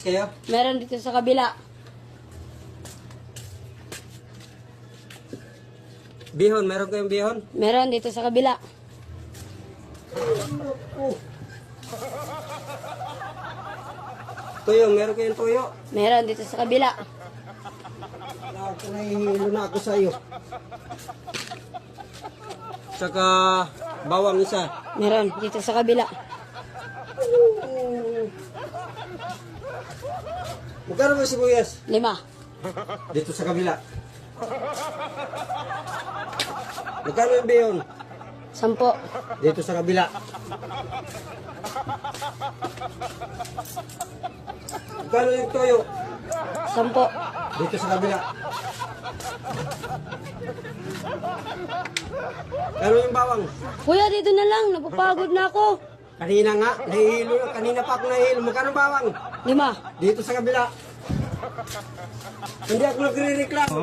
Kayo? Meron dito sa kabila. Bihon, meron kayong bihon? Meron dito sa kabila. Tuyo, meron kayong tuyo? Meron dito sa kabila. Nahihilo na ako sa iyo. Tsaka bawang isa. Meron dito sa kabila. Magkano ba sibuyas? 5. Dito sa kabila. Magkano yung bihon? 10. Dito sa kabila. Magkano yung toyo? 10. Dito sa kabila. Magkano yung bawang? Kuya, dito na lang. Napapagod na ako. Kanina nga, nahihilo na. Kanina pa ako nahihilo. Magkano bawang? 5. Dito sa kabila. Hindi ako nagre-reklamo.